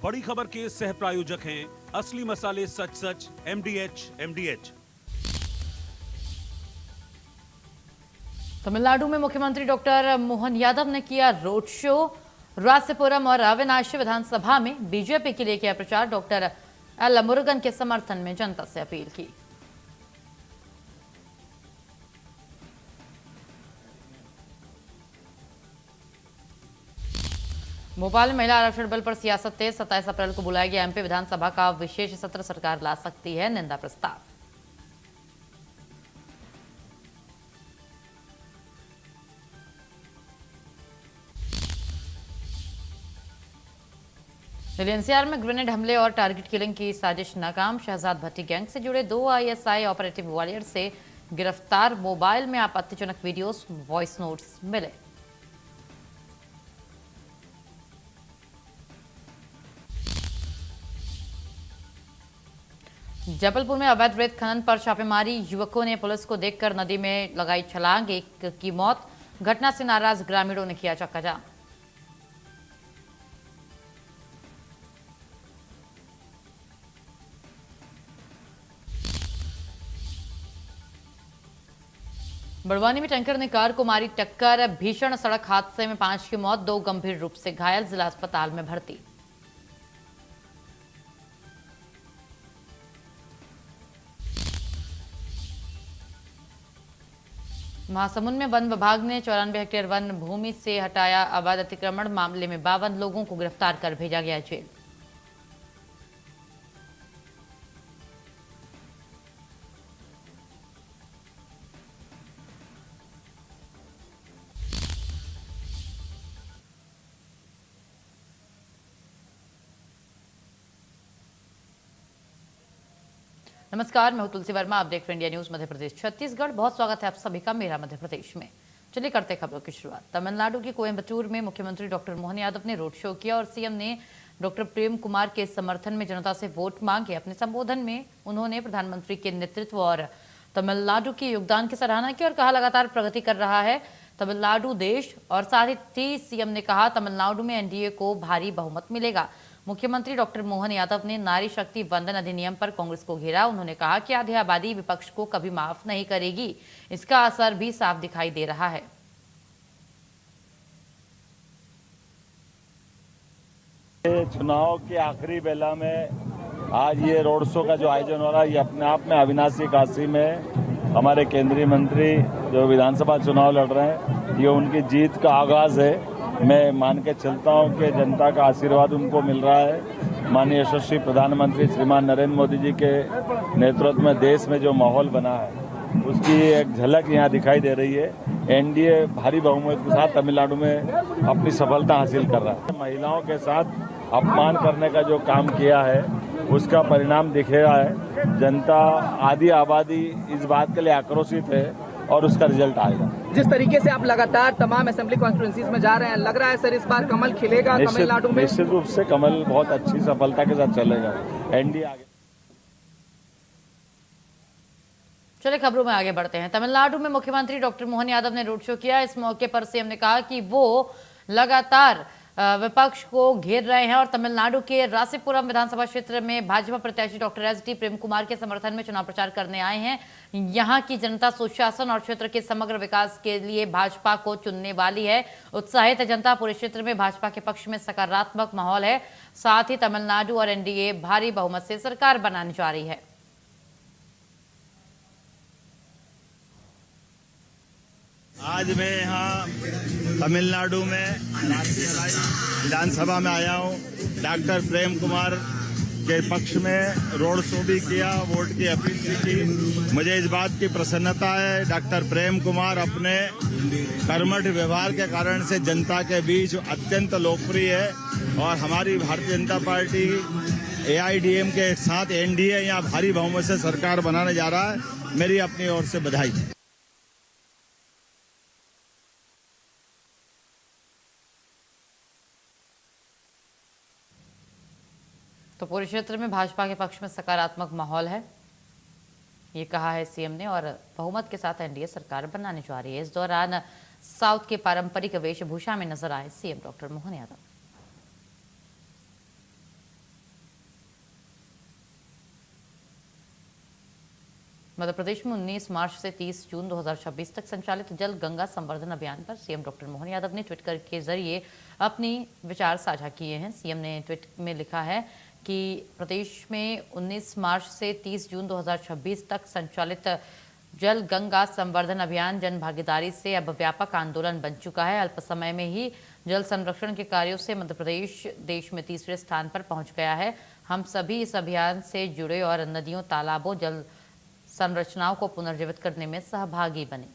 बड़ी खबर के सह प्रायोजक हैं असली मसाले सच सच एमडीएच। तमिलनाडु में मुख्यमंत्री डॉक्टर मोहन यादव ने किया रोड शो। रासीपुरम और अविनाशी विधानसभा में बीजेपी के लिए किया प्रचार। डॉक्टर एल मुरुगन के समर्थन में जनता से अपील की। भोपाल में महिला आरक्षण बिल पर सियासत तेज। 27 अप्रैल को बुलाया गया एमपी विधानसभा का विशेष सत्र, सरकार ला सकती है निंदा प्रस्ताव। दिल्ली एनसीआर में ग्रेनेड हमले और टारगेट किलिंग की साजिश नाकाम। शहजाद भट्टी गैंग से जुड़े 2 आईएसआई ऑपरेटिव ग्वालियर से गिरफ्तार। मोबाइल में आपत्तिजनक वीडियोस, वॉइस नोट्स मिले। जबलपुर में अवैध रेत खनन पर छापेमारी। युवकों ने पुलिस को देखकर नदी में लगाई छलांग, एक की मौत। घटना से नाराज ग्रामीणों ने किया चक्काजाम। बड़वानी में टैंकर ने कार को मारी टक्कर। भीषण सड़क हादसे में 5 की मौत, 2 गंभीर रूप से घायल, जिला अस्पताल में भर्ती। महासमुंद में वन विभाग ने 94 हेक्टेयर वन भूमि से हटाया अवैध अतिक्रमण। मामले में 52 लोगों को गिरफ्तार कर भेजा गया जेल। नमस्कार, मैं हूं तुलसी वर्मा, आप देख रहे हैं इंडिया न्यूज मध्य प्रदेश छत्तीसगढ़। बहुत स्वागत है आप सभी का मेरा मध्य प्रदेश में। चलिए करते खबरों की शुरुआत। तमिलनाडु के कोयम्बटूर में मुख्यमंत्री डॉक्टर मोहन यादव ने रोड शो किया और सीएम ने डॉक्टर प्रेम कुमार के समर्थन में जनता से वोट मांगे। अपने संबोधन में उन्होंने प्रधानमंत्री के नेतृत्व और तमिलनाडु के योगदान की सराहना की और कहा लगातार प्रगति कर रहा है तमिलनाडु देश। और साथ ही सीएम ने कहा तमिलनाडु में एनडीए को भारी बहुमत मिलेगा। मुख्यमंत्री डॉक्टर मोहन यादव ने नारी शक्ति वंदन अधिनियम पर कांग्रेस को घेरा। उन्होंने कहा कि आधी आबादी विपक्ष को कभी माफ नहीं करेगी, इसका असर भी साफ दिखाई दे रहा है। चुनाव के आखिरी बेला में आज ये रोड शो का जो आयोजन हो रहा है, ये अपने आप में अविनाशी काशी में हमारे केंद्रीय मंत्री जो विधानसभा चुनाव लड़ रहे हैं, ये उनकी जीत का आगाज है। मैं मान के चलता हूं कि जनता का आशीर्वाद उनको मिल रहा है। माननीय यशस्वी प्रधानमंत्री श्रीमान नरेंद्र मोदी जी के नेतृत्व में देश में जो माहौल बना है, उसकी एक झलक यहाँ दिखाई दे रही है। एनडीए भारी बहुमत के साथ तमिलनाडु में अपनी सफलता हासिल कर रहा है। महिलाओं के साथ अपमान करने का जो काम किया है, उसका परिणाम दिख रहा है। जनता आधी आबादी इस बात के लिए आक्रोशित है और उसका रिजल्ट आएगा। जिस तरीके से आप लगातार तमाम असेंबली कॉन्स्टिट्यूंसीज में जा रहे हैं, लग रहा है सर इस बार कमल खिलेगा तमिलनाडु में? निश्चित रूप से कमल बहुत अच्छी सफलता के साथ चलेगा। एनडीए आगे। चलिए खबरों में आगे बढ़ते हैं। तमिलनाडु में मुख्यमंत्री डॉक्टर मोहन यादव ने रोड शो किया। इस मौके पर सीएम ने कहा कि वो लगातार विपक्ष को घेर रहे हैं और तमिलनाडु के रासीपुरम विधानसभा क्षेत्र में भाजपा प्रत्याशी डॉक्टर एसडी प्रेम कुमार के समर्थन में चुनाव प्रचार करने आए हैं। यहां की जनता सुशासन और क्षेत्र के समग्र विकास के लिए भाजपा को चुनने वाली है। उत्साहित जनता, पूरे क्षेत्र में भाजपा के पक्ष में सकारात्मक माहौल है। साथ ही तमिलनाडु और एनडीए भारी बहुमत से सरकार बनाने जा रही है। आज मैं यहाँ तमिलनाडु में विधानसभा में आया हूँ। डॉक्टर प्रेम कुमार के पक्ष में रोड शो भी किया, वोट की अपील भी की। मुझे इस बात की प्रसन्नता है, डॉक्टर प्रेम कुमार अपने कर्मठ व्यवहार के कारण से जनता के बीच अत्यंत लोकप्रिय है और हमारी भारतीय जनता पार्टी एआईडीएम के साथ एनडीए यहाँ भारी बहुमत से सरकार बनाने जा रहा है। मेरी अपनी ओर से बधाई। तो पूरे क्षेत्र में भाजपा के पक्ष में सकारात्मक माहौल है, ये कहा है सीएम ने। और बहुमत के साथ एनडीए सरकार बनाने जा रही है। इस दौरान साउथ के पारंपरिक वेशभूषा में नजर आए सीएम डॉक्टर मोहन यादव। मध्य प्रदेश में 19 मार्च से 30 जून 2026 तक संचालित जल गंगा संवर्धन अभियान पर सीएम डॉक्टर मोहन यादव ने ट्वीट के जरिए अपनी विचार साझा किए हैं। सीएम ने ट्वीट में लिखा है कि प्रदेश में 19 मार्च से 30 जून 2026 तक संचालित जल गंगा संवर्धन अभियान जन भागीदारी से अब व्यापक आंदोलन बन चुका है। अल्प समय में ही जल संरक्षण के कार्यों से मध्य प्रदेश देश में तीसरे स्थान पर पहुंच गया है। हम सभी इस अभियान से जुड़े और नदियों, तालाबों, जल संरचनाओं को पुनर्जीवित करने में सहभागी बने।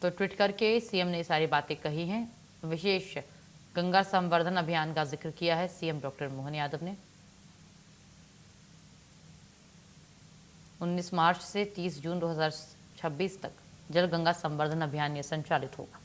तो ट्वीट करके सीएम ने सारी बातें कही हैं। विशेष गंगा संवर्धन अभियान का जिक्र किया है सीएम डॉक्टर मोहन यादव ने। 19 मार्च से 30 जून 2026 तक जल गंगा संवर्धन अभियान ये संचालित होगा।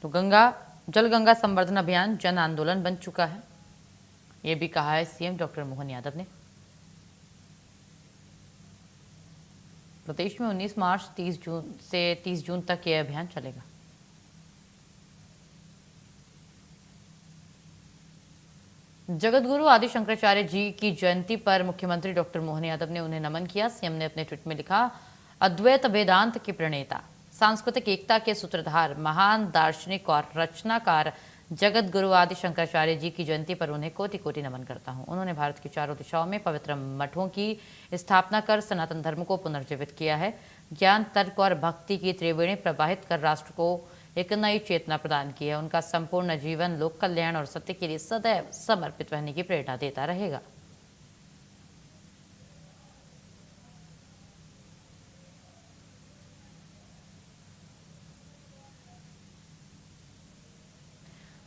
तो जल गंगा संवर्धन अभियान जन आंदोलन बन चुका है, ये भी कहा है सीएम डॉक्टर मोहन यादव ने। प्रदेश में 19 मार्च 30 जून से 30 जून तक यह अभियान चलेगा। जगतगुरु आदि शंकराचार्य जी की जयंती पर मुख्यमंत्री डॉक्टर मोहन यादव ने उन्हें नमन किया। सीएम ने अपने ट्वीट में लिखा, अद्वैत वेदांत के प्रणेता, सांस्कृतिक एकता के सूत्रधार, महान दार्शनिक और रचनाकार जगत गुरु आदि शंकराचार्य जी की जयंती पर उन्हें कोटि कोटि नमन करता हूं। उन्होंने भारत की चारों दिशाओं में पवित्र मठों की स्थापना कर सनातन धर्म को पुनर्जीवित किया है। ज्ञान, तर्क और भक्ति की त्रिवेणी प्रवाहित कर राष्ट्र को एक नई चेतना प्रदान की है। उनका संपूर्ण जीवन लोक कल्याण और सत्य के लिए सदैव समर्पित रहने की प्रेरणा देता रहेगा।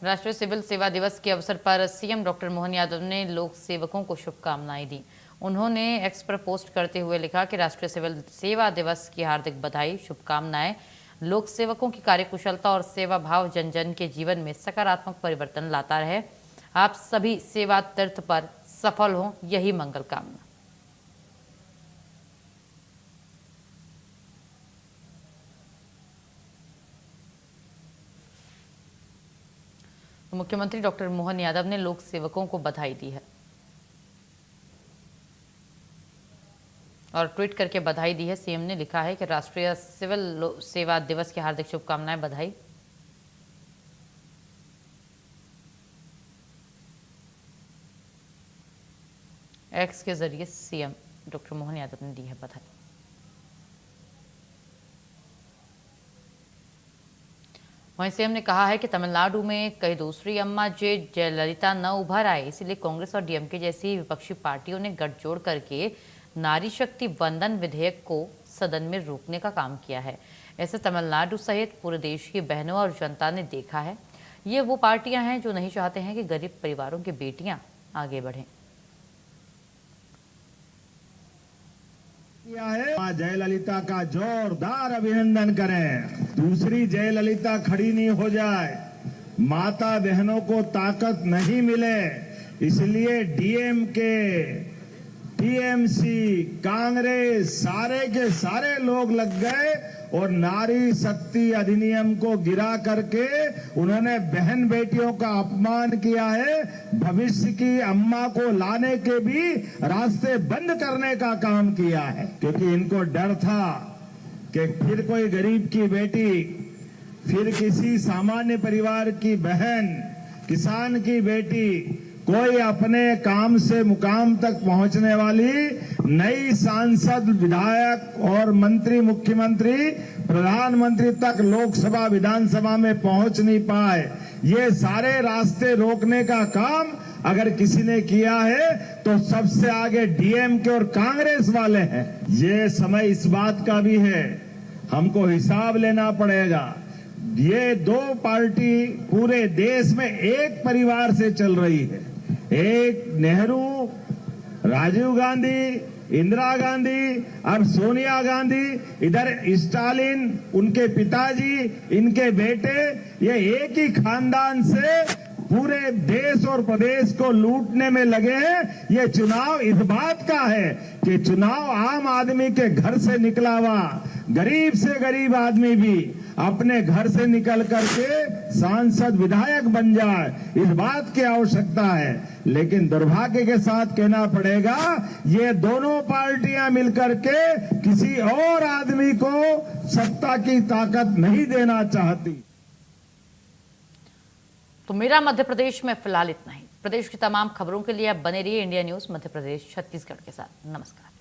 राष्ट्रीय सिविल सेवा दिवस के अवसर पर सीएम डॉक्टर मोहन यादव ने लोक सेवकों को शुभकामनाएं दी। उन्होंने एक्स पर पोस्ट करते हुए लिखा कि राष्ट्रीय सिविल सेवा दिवस की हार्दिक बधाई, शुभकामनाएं। लोक सेवकों की कार्यकुशलता और सेवा भाव जन जन के जीवन में सकारात्मक परिवर्तन लाता रहे। आप सभी सेवा तीर्थ पर सफल हों, यही मंगल कामना। मुख्यमंत्री डॉक्टर मोहन यादव ने लोक सेवकों को बधाई दी है और ट्वीट करके बधाई दी है। सीएम ने लिखा है कि राष्ट्रीय सिविल सेवा दिवस की हार्दिक शुभकामनाएं, बधाई। एक्स के जरिए सीएम डॉक्टर मोहन यादव ने दी है बधाई। वहीं सीएम ने कहा है कि तमिलनाडु में कई दूसरी अम्मा जयललिता न उभर आए, इसलिए कांग्रेस और डीएमके जैसी विपक्षी पार्टियों ने गठजोड़ करके नारी शक्ति वंदन विधेयक को सदन में रोकने का काम किया है। ऐसे तमिलनाडु सहित पूरे देश की बहनों और जनता ने देखा है। ये वो पार्टियां हैं जो नहीं चाहते हैं कि गरीब परिवारों की बेटियां आगे बढ़ें। मां जयललिता का जोरदार अभिनंदन करें। दूसरी जयललिता खड़ी नहीं हो जाए, माता बहनों को ताकत नहीं मिले, इसलिए डीएमके, टीएमसी, कांग्रेस सारे के सारे लोग लग गए और नारी शक्ति अधिनियम को गिरा करके उन्होंने बहन बेटियों का अपमान किया है। भविष्य की अम्मा को लाने के भी रास्ते बंद करने का काम किया है, क्योंकि इनको डर था कि फिर कोई गरीब की बेटी, फिर किसी सामान्य परिवार की बहन, किसान की बेटी, कोई अपने काम से मुकाम तक पहुंचने वाली नई सांसद, विधायक और मंत्री, मुख्यमंत्री, प्रधानमंत्री तक लोकसभा विधानसभा में पहुंच नहीं पाए। ये सारे रास्ते रोकने का काम अगर किसी ने किया है तो सबसे आगे डीएमके और कांग्रेस वाले हैं। ये समय इस बात का भी है, हमको हिसाब लेना पड़ेगा। ये दो पार्टी पूरे देश में एक परिवार से चल रही है। एक नेहरू, राजीव गांधी, इंदिरा गांधी, अब सोनिया गांधी, इधर स्टालिन, उनके पिताजी, इनके बेटे, ये एक ही खानदान से पूरे देश और प्रदेश को लूटने में लगे हैं। ये चुनाव इस बात का है कि चुनाव आम आदमी के घर से निकला हुआ, गरीब से गरीब आदमी भी अपने घर से निकल करके सांसद विधायक बन जाए, इस बात की आवश्यकता है। लेकिन दुर्भाग्य के साथ कहना पड़ेगा, ये दोनों पार्टियां मिलकर के किसी और आदमी को सत्ता की ताकत नहीं देना चाहती। तो मेरा मध्य प्रदेश में फिलहाल इतना ही। प्रदेश की तमाम खबरों के लिए आप बने रहिए इंडिया न्यूज मध्य प्रदेश छत्तीसगढ़ के साथ। नमस्कार।